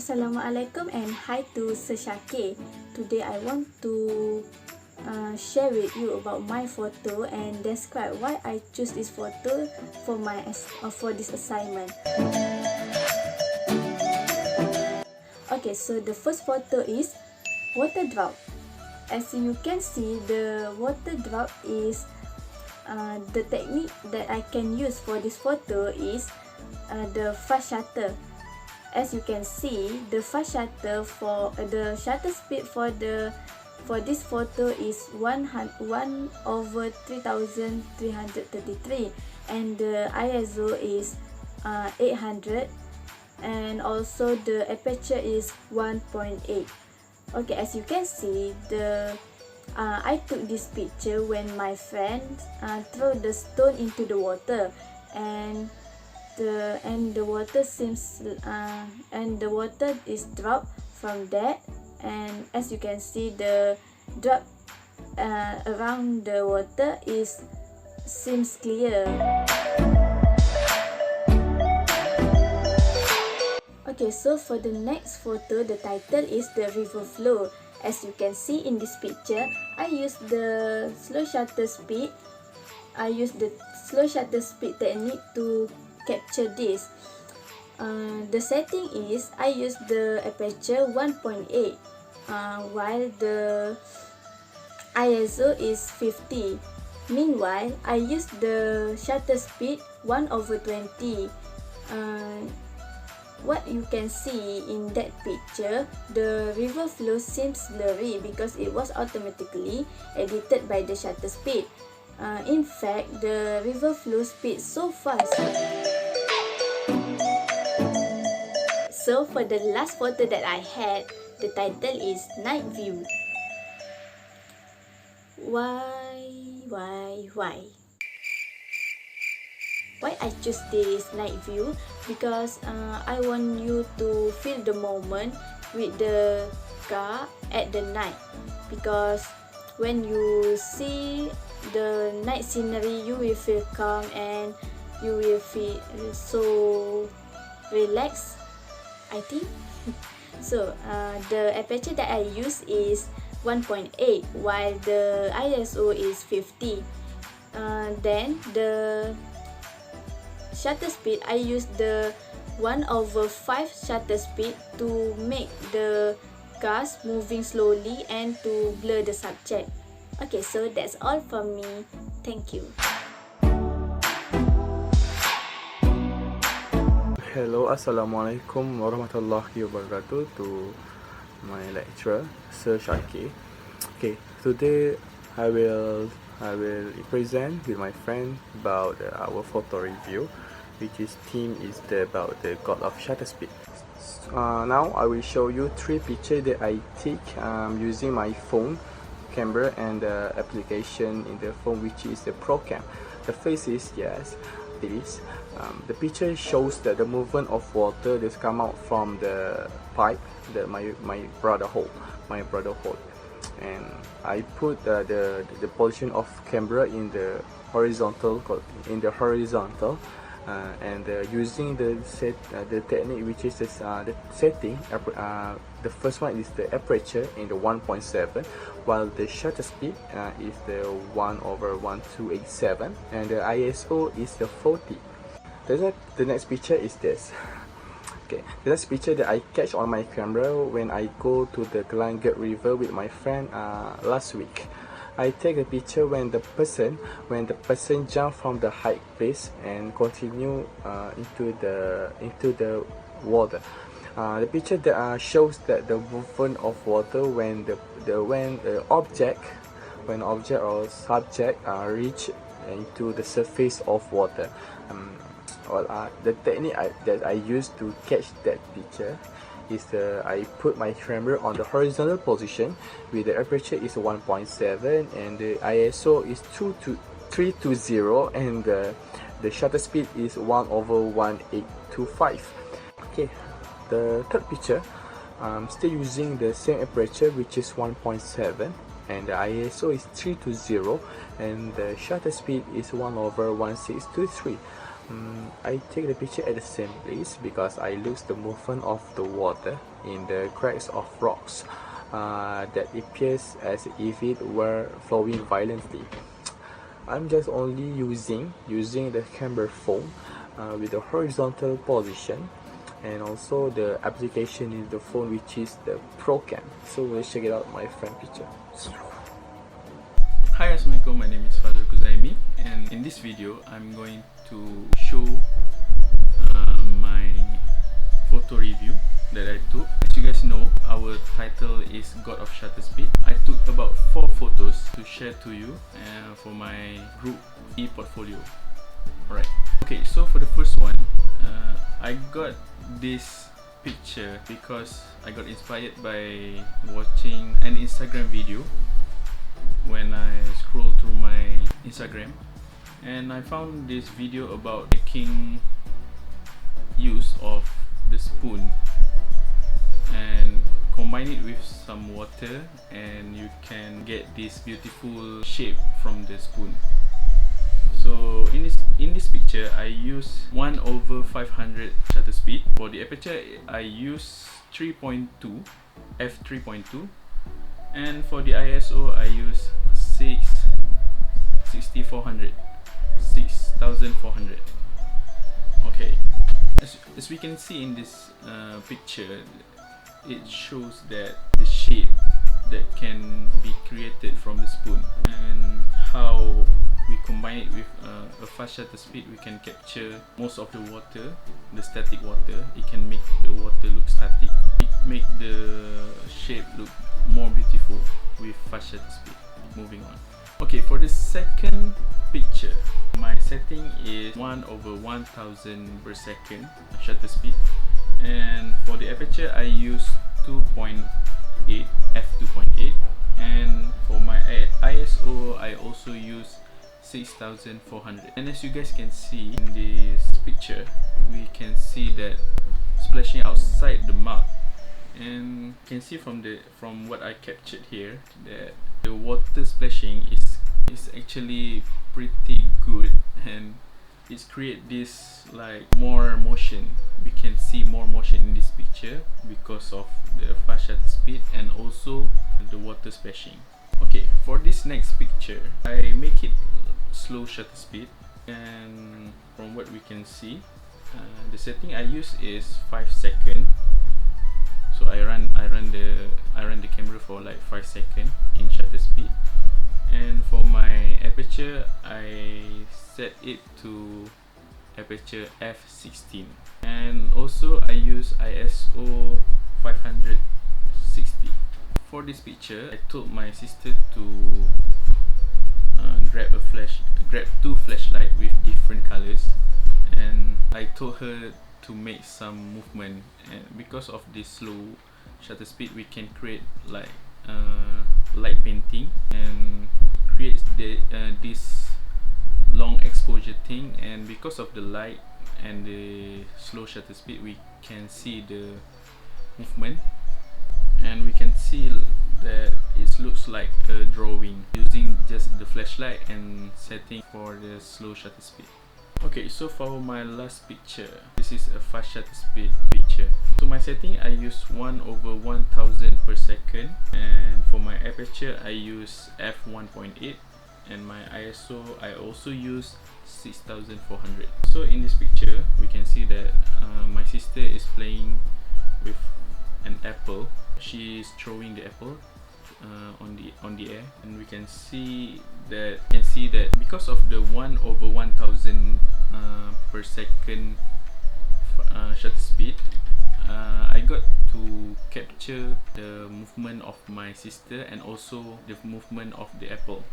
Assalamualaikum and hi to Seshake. Today I want to share with you about my photo and describe why I choose this photo for this assignment. Okay, so the first photo is water drop. As you can see, the water drop is the technique that I can use for this photo is the fast shutter. As you can see, the fast shutter for the shutter speed for this photo is 1/3333, and the ISO is 800, and also the aperture is 1.8. Okay, as you can see, I took this picture when my friend threw the stone into the water, and the water is dropped from that, and as you can see, the drop around the water seems clear. Okay, so for the next photo, the title is the river flow. As you can see in this picture, I use the slow shutter speed. I use the slow shutter speed technique to capture this. The setting is I use the aperture 1.8 while the ISO is 50. Meanwhile, I use the shutter speed 1/20. What you can see in that picture, the river flow seems blurry because it was automatically edited by the shutter speed. In fact, the river flow speed so fast. So for the last photo that I had, the title is Night View. Why? Why I choose this night view? Because I want you to feel the moment with the car at the night. Because when you see the night scenery, you will feel calm and you will feel so relaxed, I think. So the aperture that I use is 1.8 while the ISO is 50. Then the shutter speed, I use the 1/5 shutter speed to make the cars moving slowly and to blur the subject. Okay, so that's all from me. Thank you. Hello, Assalamualaikum warahmatullahi wabarakatuh to my lecturer, Sir Shaki. Okay, today I will present with my friend about our photo review, which is theme is about the God of Shutter Speed. Now I will show you 3 pictures that I take using my phone camera and the application in the phone, which is the ProCam. The face is it is. The picture shows that the movement of water that come out from the pipe that my brother hold, and I put the position of camera in the horizontal, and using the technique, which is the setting. The first one is the aperture in the 1.7, while the shutter speed is the 1/1287, and the ISO is the 40. The next picture is this. Okay, the next picture that I catch on my camera when I go to the Kelangat River with my friend last week. I take a picture when the person jump from the high place and continue into the water. The picture that shows that the movement of water when object or subject reach into the surface of water. The technique that I use to catch that picture is I put my camera on the horizontal position with the aperture is 1.7 and the ISO is 320 and the shutter speed is 1/1825. Okay, the third picture, still using the same aperture, which is 1.7, and the ISO is 320 and the shutter speed is 1/1623. I take the picture at the same place because I lose the movement of the water in the cracks of rocks that appears as if it were flowing violently. I'm just only using the camera phone with the horizontal position, and also the application in the phone, which is the Pro Cam. So let's check it out, my friend picture. Hi, Assalamualaikum, my name is Father Kuzaimi, and in this video I'm going to show my photo review that I took. As you guys know, our title is God of Shutter Speed. I took about 4 photos to share to you for my group e-portfolio. Alright, okay, so for the first one, I got this picture because I got inspired by watching an Instagram video when I scroll through my Instagram, and I found this video about making use of the spoon and combine it with some water, and you can get this beautiful shape from the spoon. So in this picture, I use 1/500 shutter speed. For the aperture, I use 3.2 f3.2, and for the ISO, I use 6400. Okay, as we can see in this picture, it shows that the shape that can be created from the spoon, and how we combine it with a fast shutter speed, we can capture most of the water, the static water. It can make the water look static, it make the shape look more beautiful with fast shutter speed. Moving on. Okay, for the second picture, my setting is 1/1000 per second shutter speed, and for the aperture I use 2.8 f2.8, and for my ISO I also use 6400. And as you guys can see in this picture, we can see that splashing outside the mark, and you can see from what I captured here that the water splashing is actually pretty good, and it's create this like more motion. We can see more motion in this picture because of the fast shutter speed and also the water splashing. Okay, for this next picture, I make it slow shutter speed, and from what we can see, the setting I use is 5 seconds. So I run the camera for like 5 seconds in shutter speed, and for my aperture I set it to aperture f16, and also I use ISO 560. For this picture, I told my sister to grab 2 flashlight with different colors, and I told her to make some movement, and because of this slow shutter speed we can create like light painting and create this long exposure thing, and because of the light and the slow shutter speed we can see the movement, and we can see that it looks like a drawing using just the flashlight and setting for the slow shutter speed. Okay, so for my last picture, this is a fast shutter speed picture. So my setting I use 1/1000 per second, and for my aperture I use f1.8, and my ISO I also use 6400. So in this picture we can see that my sister is playing with an apple. She is throwing the apple on the air, and we can see that because of the 1/1000 per second shutter speed, I got to capture the movement of my sister and also the movement of the apple.